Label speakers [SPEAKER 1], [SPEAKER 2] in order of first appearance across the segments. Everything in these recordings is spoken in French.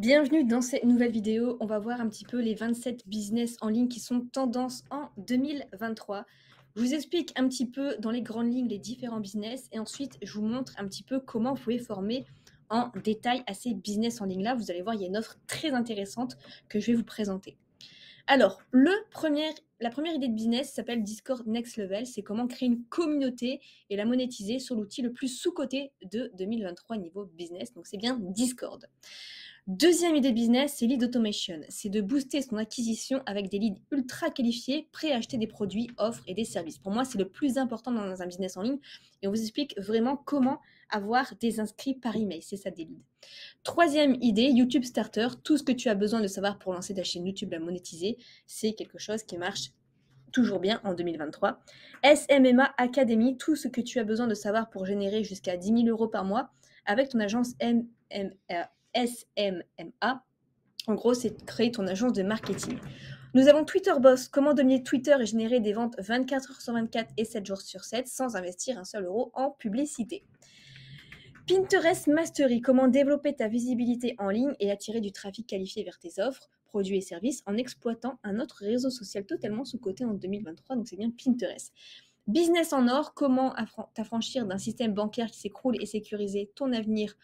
[SPEAKER 1] Bienvenue dans cette nouvelle vidéo. On va voir un petit peu les 27 business en ligne qui sont tendance en 2023. Je vous explique un petit peu dans les grandes lignes les différents business et ensuite je vous montre un petit peu comment vous pouvez former en détail à ces business en ligne là. Vous allez voir, il y a une offre très intéressante que je vais vous présenter. Alors, la première idée de business s'appelle Discord Next Level. C'est comment créer une communauté et la monétiser sur l'outil le plus sous-coté de 2023 niveau business. Donc, c'est bien Discord. Deuxième idée de business, c'est lead automation. C'est de booster son acquisition avec des leads ultra qualifiés, prêts à acheter des produits, offres et des services. Pour moi, c'est le plus important dans un business en ligne et on vous explique vraiment comment avoir des inscrits par email. C'est ça des leads. Troisième idée, YouTube Starter. Tout ce que tu as besoin de savoir pour lancer ta chaîne YouTube, la monétiser, c'est quelque chose qui marche toujours bien en 2023. SMMA Academy, tout ce que tu as besoin de savoir pour générer jusqu'à 10 000 euros par mois avec ton agence SMMA. En gros, c'est de créer ton agence de marketing. Nous avons Twitter Boss, comment dominer Twitter et générer des ventes 24 heures sur 24 et 7 jours sur 7 sans investir un seul euro en publicité. Pinterest Mastery, comment développer ta visibilité en ligne et attirer du trafic qualifié vers tes offres, produits et services en exploitant un autre réseau social totalement sous-coté en 2023, donc c'est bien Pinterest. Business en or, comment t'affranchir d'un système bancaire qui s'écroule et sécuriser ton avenir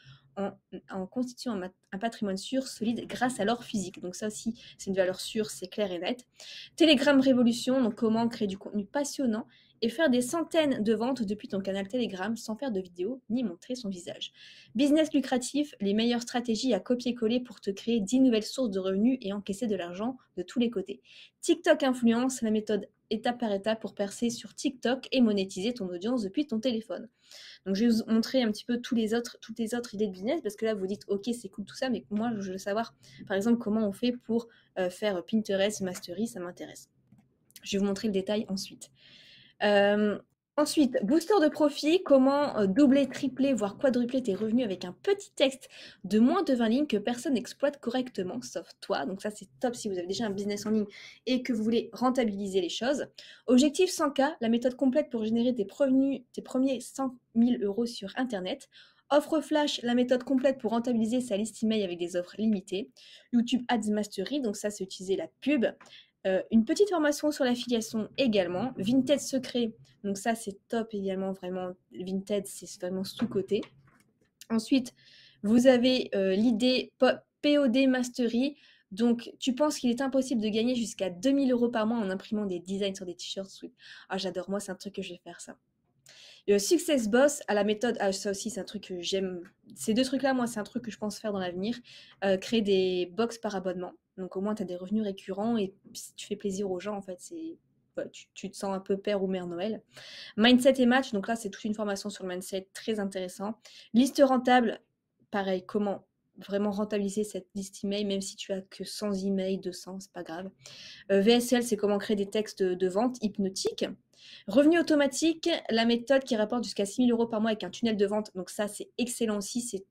[SPEAKER 1] en constituant un patrimoine sûr, solide grâce à l'or physique. Donc ça aussi, c'est une valeur sûre, c'est clair et net. Telegram Révolution, donc comment créer du contenu passionnant et faire des centaines de ventes depuis ton canal Telegram sans faire de vidéo ni montrer son visage. Business lucratif, les meilleures stratégies à copier-coller pour te créer 10 nouvelles sources de revenus et encaisser de l'argent de tous les côtés. TikTok Influence, la méthode étape par étape pour percer sur TikTok et monétiser ton audience depuis ton téléphone. Donc, je vais vous montrer un petit peu toutes les autres idées de business parce que là, vous dites, OK, c'est cool tout ça, mais moi, je veux savoir, par exemple, comment on fait pour faire Pinterest Mastery, ça m'intéresse. Je vais vous montrer le détail ensuite. Ensuite, booster de profit, comment doubler, tripler, voire quadrupler tes revenus avec un petit texte de moins de 20 lignes que personne n'exploite correctement, sauf toi. Donc ça, c'est top si vous avez déjà un business en ligne et que vous voulez rentabiliser les choses. Objectif 100K, la méthode complète pour générer tes premiers 100 000 euros sur Internet. Offre flash, la méthode complète pour rentabiliser sa liste email avec des offres limitées. YouTube Ads Mastery, donc ça, c'est utiliser la pub. Une petite formation sur l'affiliation également. Vinted Secret, donc ça c'est top également, vraiment. Vinted, c'est vraiment sous-coté. Ensuite, vous avez l'idée POD Mastery. Donc, tu penses qu'il est impossible de gagner jusqu'à 2000 euros par mois en imprimant des designs sur des t-shirts. Ah, j'adore, moi, c'est un truc que je vais faire, ça. Success Boss à la méthode, ça aussi c'est un truc que j'aime. Ces deux trucs-là, moi, c'est un truc que je pense faire dans l'avenir. Créer des box par abonnement. Donc au moins, tu as des revenus récurrents et si tu fais plaisir aux gens, en fait, tu te sens un peu père ou mère Noël. Mindset et match, donc là, c'est toute une formation sur le mindset, très intéressant. Liste rentable, pareil, comment vraiment rentabiliser cette liste email, même si tu as que 100 emails, 200, c'est pas grave. VSL, c'est comment créer des textes de vente hypnotiques. Revenu automatique, la méthode qui rapporte jusqu'à 6 000 euros par mois avec un tunnel de vente. Donc ça, c'est excellent aussi. C'est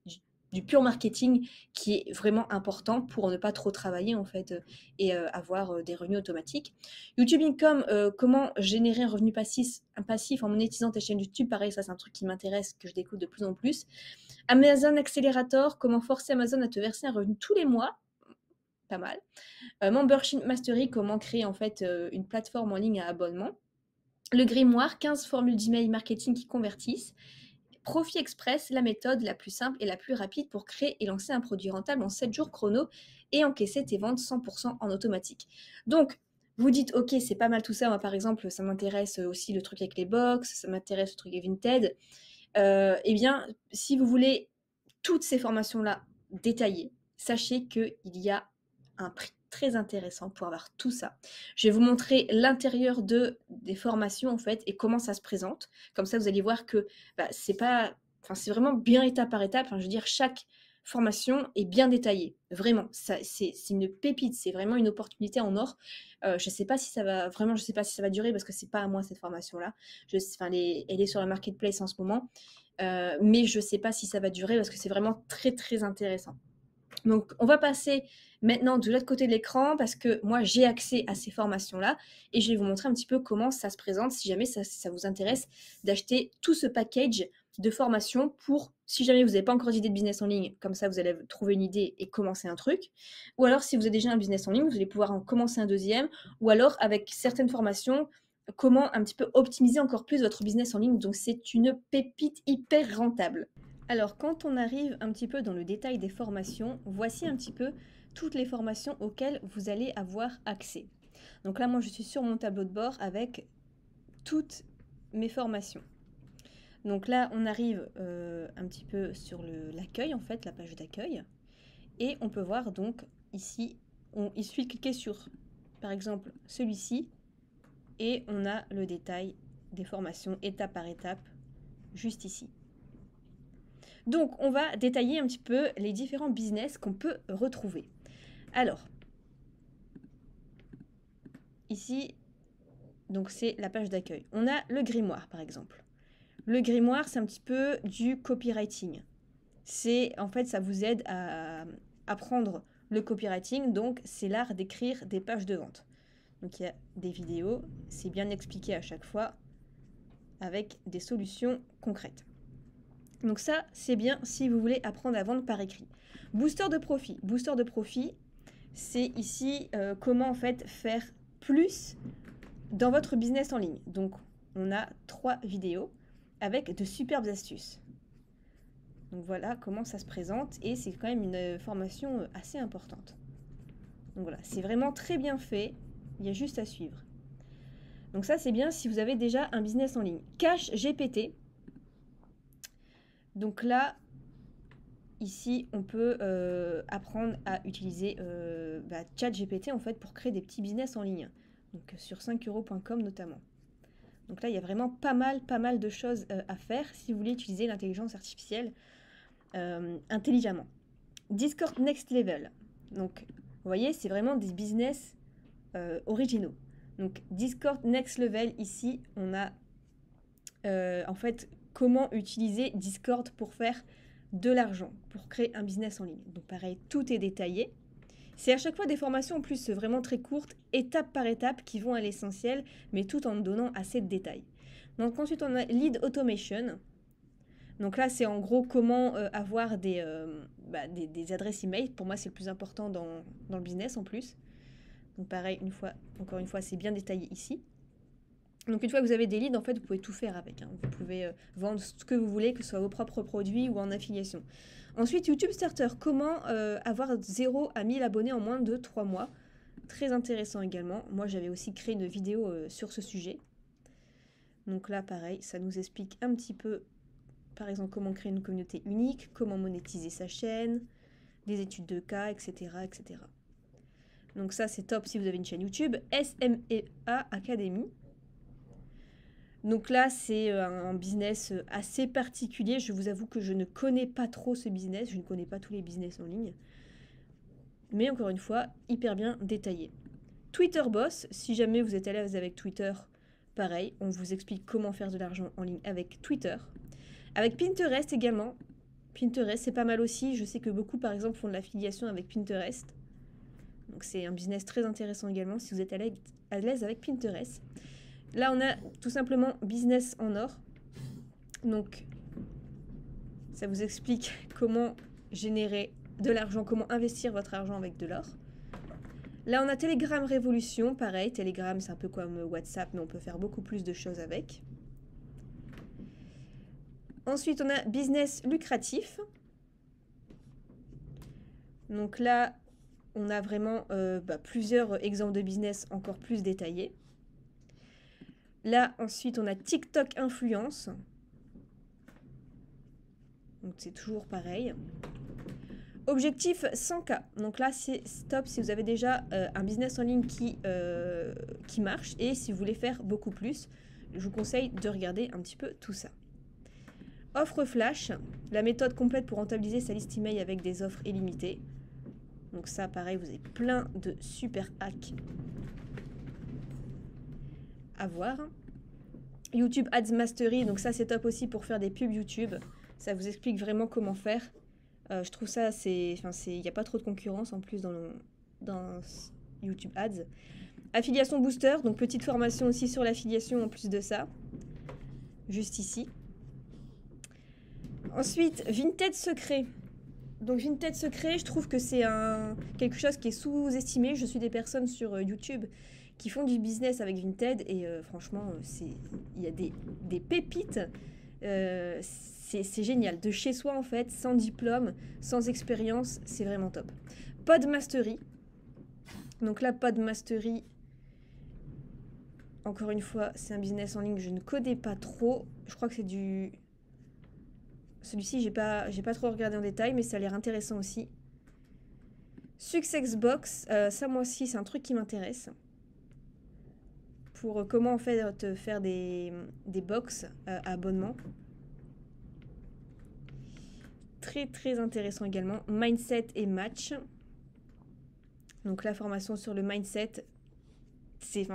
[SPEAKER 1] du pur marketing qui est vraiment important pour ne pas trop travailler en fait et avoir des revenus automatiques. YouTube Income, comment générer un revenu passif en monétisant ta chaîne YouTube. Pareil, ça c'est un truc qui m'intéresse, que je découvre de plus en plus. Amazon Accelerator, comment forcer Amazon à te verser un revenu tous les mois. Pas mal. Membership Mastery, comment créer en fait une plateforme en ligne à abonnement. Le grimoire, 15 formules d'email marketing qui convertissent. Profit Express, la méthode la plus simple et la plus rapide pour créer et lancer un produit rentable en 7 jours chrono et encaisser tes ventes 100% en automatique. Donc, vous dites, ok, c'est pas mal tout ça. Moi, par exemple, ça m'intéresse aussi le truc avec les box, ça m'intéresse le truc avec Vinted. Eh bien, si vous voulez toutes ces formations-là détaillées, sachez qu'il y a un prix très intéressant pour avoir tout ça. Je vais vous montrer l'intérieur des formations en fait et comment ça se présente. Comme ça, vous allez voir que c'est vraiment bien étape par étape. Enfin, je veux dire, chaque formation est bien détaillée. Vraiment, c'est une pépite. C'est vraiment une opportunité en or. Je sais pas si ça va durer parce que c'est pas à moi cette formation-là. Elle est sur la marketplace en ce moment. Mais je sais pas si ça va durer parce que c'est vraiment très très intéressant. Donc, on va passer maintenant de l'autre côté de l'écran parce que moi j'ai accès à ces formations-là et je vais vous montrer un petit peu comment ça se présente si jamais ça vous intéresse d'acheter tout ce package de formation pour, si jamais vous n'avez pas encore d'idée de business en ligne, comme ça vous allez trouver une idée et commencer un truc, ou alors si vous avez déjà un business en ligne, vous allez pouvoir en commencer un deuxième, ou alors avec certaines formations, comment un petit peu optimiser encore plus votre business en ligne. Donc c'est une pépite hyper rentable. Alors quand on arrive un petit peu dans le détail des formations, voici un petit peu toutes les formations auxquelles vous allez avoir accès. Donc là moi je suis sur mon tableau de bord avec toutes mes formations. Donc là, on arrive un petit peu sur l'accueil, en fait, la page d'accueil. Et on peut voir donc ici, il suffit de cliquer sur, par exemple, celui-ci. Et on a le détail des formations étape par étape, juste ici. Donc, on va détailler un petit peu les différents business qu'on peut retrouver. Alors, ici, donc c'est la page d'accueil. On a le grimoire, par exemple. Le grimoire, c'est un petit peu du copywriting. En fait, ça vous aide à apprendre le copywriting, donc c'est l'art d'écrire des pages de vente. Donc il y a des vidéos, c'est bien expliqué à chaque fois, avec des solutions concrètes. Donc ça, c'est bien si vous voulez apprendre à vendre par écrit. Booster de profit. Booster de profit, c'est ici comment en fait faire plus dans votre business en ligne. Donc on a 3 vidéos avec de superbes astuces. Donc voilà comment ça se présente et c'est quand même une formation assez importante. Donc voilà, c'est vraiment très bien fait, il y a juste à suivre. Donc ça c'est bien si vous avez déjà un business en ligne. Cash GPT. Donc là, ici on peut apprendre à utiliser ChatGPT en fait pour créer des petits business en ligne. Donc sur 5euros.com notamment. Donc là il y a vraiment pas mal de choses à faire si vous voulez utiliser l'intelligence artificielle intelligemment. Discord Next Level. Donc, vous voyez, c'est vraiment des business originaux. Donc, Discord Next Level, ici, on a en fait comment utiliser Discord pour faire de l'argent, pour créer un business en ligne. Donc, pareil, tout est détaillé. C'est à chaque fois des formations en plus vraiment très courtes, étape par étape, qui vont à l'essentiel, mais tout en donnant assez de détails. Donc, ensuite, on a Lead Automation. Donc là, c'est en gros comment avoir des adresses email. Pour moi, c'est le plus important dans le business en plus. Donc pareil, encore une fois, c'est bien détaillé ici. Donc une fois que vous avez des leads, en fait, vous pouvez tout faire avec. Vous pouvez vendre ce que vous voulez, que ce soit vos propres produits ou en affiliation. Ensuite, YouTube Starter. Comment avoir 0 à 1000 abonnés en moins de 3 mois. Très intéressant également. Moi, j'avais aussi créé une vidéo sur ce sujet. Donc là, pareil, ça nous explique un petit peu par exemple, comment créer une communauté unique, comment monétiser sa chaîne, des études de cas, etc. etc. Donc ça, c'est top si vous avez une chaîne YouTube. SMEA Academy. Donc là, c'est un business assez particulier. Je vous avoue que je ne connais pas trop ce business. Je ne connais pas tous les business en ligne. Mais encore une fois, hyper bien détaillé. Twitter Boss, si jamais vous êtes à l'aise avec Twitter, pareil, on vous explique comment faire de l'argent en ligne avec Twitter. Avec Pinterest également. Pinterest, c'est pas mal aussi. Je sais que beaucoup, par exemple, font de l'affiliation avec Pinterest. Donc, c'est un business très intéressant également si vous êtes à l'aise avec Pinterest. Là, on a tout simplement business en or. Donc, ça vous explique comment générer de l'argent, comment investir votre argent avec de l'or. Là, on a Telegram Révolution. Pareil, Telegram, c'est un peu comme WhatsApp, mais on peut faire beaucoup plus de choses avec. Ensuite, on a business lucratif. Donc là, on a vraiment plusieurs exemples de business encore plus détaillés. Là, ensuite, on a TikTok influence. Donc c'est toujours pareil. Objectif 100K. Donc là, c'est top si vous avez déjà un business en ligne qui marche et si vous voulez faire beaucoup plus. Je vous conseille de regarder un petit peu tout ça. Offre flash, la méthode complète pour rentabiliser sa liste email avec des offres illimitées. Donc ça, pareil, vous avez plein de super hacks à voir. YouTube Ads Mastery, donc ça c'est top aussi pour faire des pubs YouTube. Ça vous explique vraiment comment faire. Je trouve ça, il n'y a pas trop de concurrence en plus dans YouTube Ads. Affiliation Booster, donc petite formation aussi sur l'affiliation en plus de ça. Juste ici. Ensuite, Vinted Secret. Donc Vinted Secret, je trouve que c'est quelque chose qui est sous-estimé. Je suis des personnes sur YouTube qui font du business avec Vinted et franchement, il y a des pépites. C'est génial. De chez soi en fait, sans diplôme, sans expérience, c'est vraiment top. Podmastery. Donc là, Podmastery, encore une fois, c'est un business en ligne que je ne connais pas trop. Je crois que c'est du... Celui-ci, j'ai pas trop regardé en détail, mais ça a l'air intéressant aussi. Successbox, ça moi aussi, c'est un truc qui m'intéresse. Pour comment en fait faire des box à abonnement. Très très intéressant également. Mindset et match. Donc la formation sur le mindset, c'est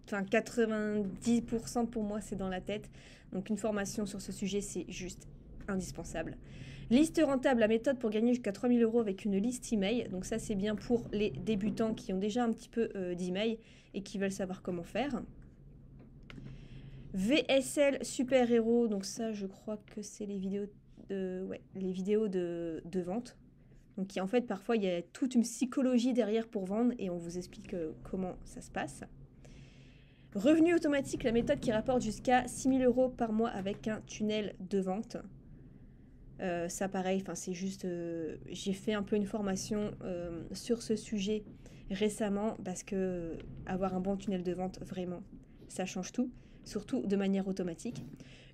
[SPEAKER 1] 90% pour moi c'est dans la tête. Donc une formation sur ce sujet c'est juste indispensable. Liste rentable, la méthode pour gagner jusqu'à 3 000 € avec une liste email. Donc ça c'est bien pour les débutants qui ont déjà un petit peu d'email et qui veulent savoir comment faire. VSL super héros, donc ça je crois que c'est les vidéos de vente. Donc en fait parfois il y a toute une psychologie derrière pour vendre et on vous explique comment ça se passe. Revenu automatique, la méthode qui rapporte jusqu'à 6 000 € par mois avec un tunnel de vente. Ça pareil, c'est juste, j'ai fait un peu une formation sur ce sujet récemment parce que avoir un bon tunnel de vente, vraiment, ça change tout, surtout de manière automatique.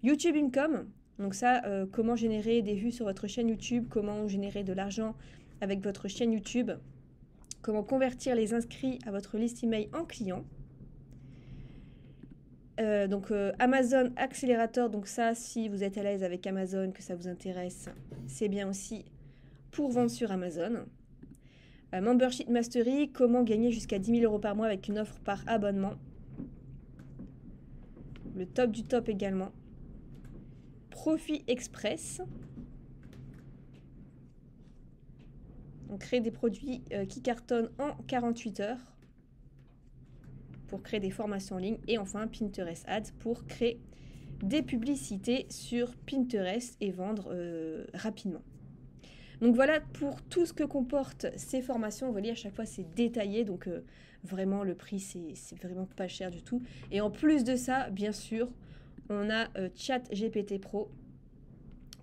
[SPEAKER 1] YouTube Income, donc ça, comment générer des vues sur votre chaîne YouTube, comment générer de l'argent avec votre chaîne YouTube, comment convertir les inscrits à votre liste email en clients. Amazon Accelerator, donc ça, si vous êtes à l'aise avec Amazon, que ça vous intéresse, c'est bien aussi pour vendre sur Amazon. Membership Mastery, comment gagner jusqu'à 10 000 € par mois avec une offre par abonnement. Le top du top également. Profit Express. On crée des produits qui cartonnent en 48 heures. Pour créer des formations en ligne. Et enfin, Pinterest Ads pour créer des publicités sur Pinterest et vendre rapidement. Donc voilà pour tout ce que comportent ces formations. Vous voyez, à chaque fois, c'est détaillé. Donc vraiment, le prix, c'est vraiment pas cher du tout. Et en plus de ça, bien sûr, on a ChatGPT Pro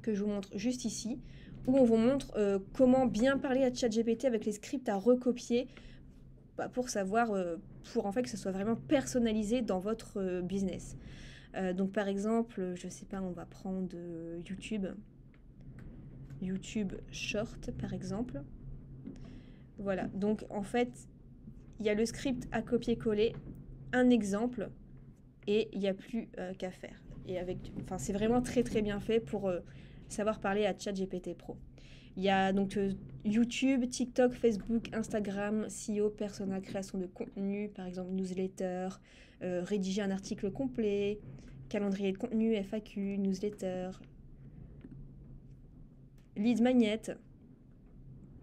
[SPEAKER 1] que je vous montre juste ici, où on vous montre comment bien parler à ChatGPT avec les scripts à recopier pour savoir, pour en fait que ce soit vraiment personnalisé dans votre business. Donc par exemple, je sais pas, on va prendre YouTube Short par exemple. Voilà, donc en fait, il y a le script à copier-coller, un exemple, et il n'y a plus qu'à faire. Et c'est vraiment très très bien fait pour savoir parler à ChatGPT Pro. Il y a donc YouTube, TikTok, Facebook, Instagram, SEO, persona, création de contenu, par exemple newsletter, rédiger un article complet, calendrier de contenu, FAQ, newsletter, lead magnet,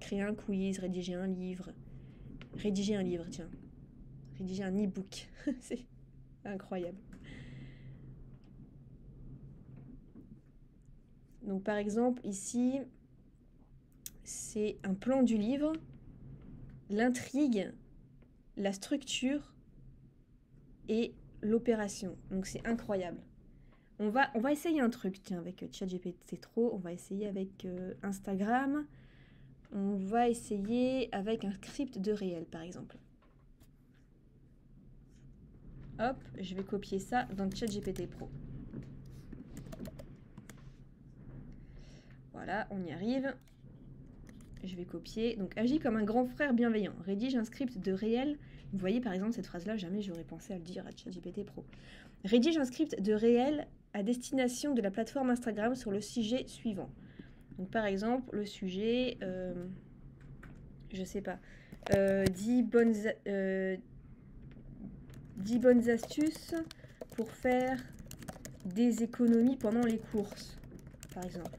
[SPEAKER 1] créer un quiz, rédiger un livre, rédiger un e-book. C'est incroyable. Donc par exemple ici, c'est un plan du livre, l'intrigue, la structure et l'opération. Donc c'est incroyable. On va essayer un truc, tiens, avec ChatGPT Pro, on va essayer avec Instagram, on va essayer avec un script de réel par exemple. Hop, je vais copier ça dans ChatGPT Pro. Voilà, on y arrive. Je vais copier. Donc, agis comme un grand frère bienveillant. Rédige un script de réel. Vous voyez, par exemple, cette phrase-là, jamais j'aurais pensé à le dire à ChatGPT Pro. Rédige un script de réel à destination de la plateforme Instagram sur le sujet suivant. Donc, par exemple, le sujet, je sais pas, 10 bonnes astuces pour faire des économies pendant les courses, par exemple.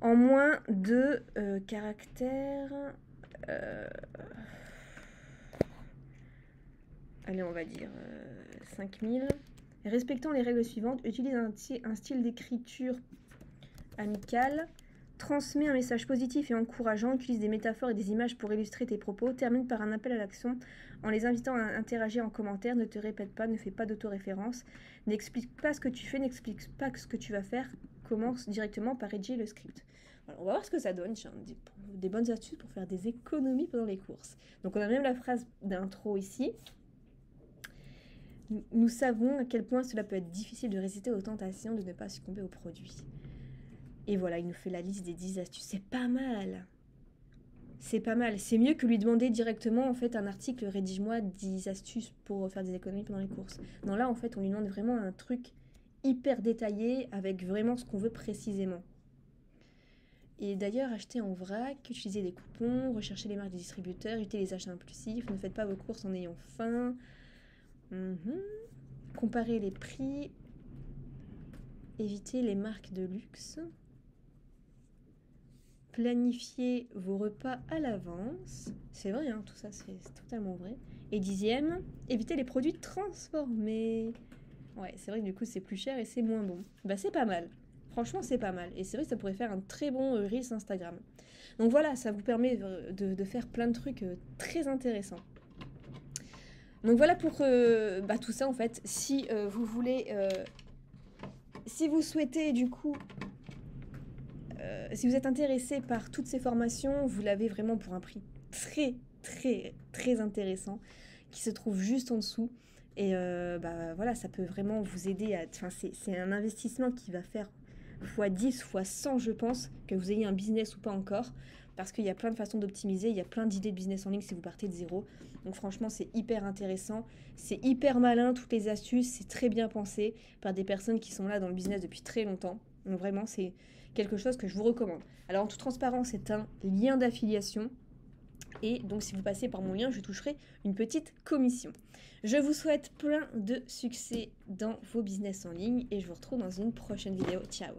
[SPEAKER 1] En moins de caractères, Allez, on va dire 5000. Respectant les règles suivantes, utilise un style d'écriture amical, transmets un message positif et encourageant, utilise des métaphores et des images pour illustrer tes propos, termine par un appel à l'action en les invitant à interagir en commentaire, ne te répète pas, ne fais pas d'autoréférence, n'explique pas ce que tu fais, n'explique pas ce que tu vas faire, commence directement par rédiger le script. Voilà, on va voir ce que ça donne. J'ai des bonnes astuces pour faire des économies pendant les courses. Donc on a même la phrase d'intro ici. Nous savons à quel point cela peut être difficile de résister aux tentations de ne pas succomber aux produits. Et voilà, il nous fait la liste des 10 astuces. C'est pas mal. C'est pas mal. C'est mieux que lui demander directement, en fait, un article, rédige-moi 10 astuces pour faire des économies pendant les courses. Non, là, en fait, on lui demande vraiment un truc hyper détaillé avec vraiment ce qu'on veut précisément. Et d'ailleurs, acheter en vrac, utiliser des coupons, rechercher les marques des distributeurs, éviter les achats impulsifs, ne faites pas vos courses en ayant faim. Comparer les prix, éviter les marques de luxe. Planifier vos repas à l'avance. C'est vrai, hein, tout ça, c'est totalement vrai. Et 10e, éviter les produits transformés. Ouais, c'est vrai que du coup, c'est plus cher et c'est moins bon. Bah, c'est pas mal. Franchement, c'est pas mal. Et c'est vrai que ça pourrait faire un très bon Reels Instagram. Donc voilà, ça vous permet de faire plein de trucs très intéressants. Donc voilà pour tout ça, en fait. Si vous voulez... si vous souhaitez, du coup... si vous êtes intéressé par toutes ces formations, vous l'avez vraiment pour un prix très, très, très intéressant qui se trouve juste en dessous. Et voilà, ça peut vraiment vous aider à... Enfin, c'est un investissement qui va faire x10, x100, je pense, que vous ayez un business ou pas encore. Parce qu'il y a plein de façons d'optimiser, il y a plein d'idées de business en ligne si vous partez de zéro. Donc franchement, c'est hyper intéressant, c'est hyper malin, toutes les astuces, c'est très bien pensé par des personnes qui sont là dans le business depuis très longtemps. Donc vraiment, c'est quelque chose que je vous recommande. Alors en toute transparence, c'est un lien d'affiliation. Et donc si vous passez par mon lien, je toucherai une petite commission. Je vous souhaite plein de succès dans vos business en ligne et je vous retrouve dans une prochaine vidéo. Ciao!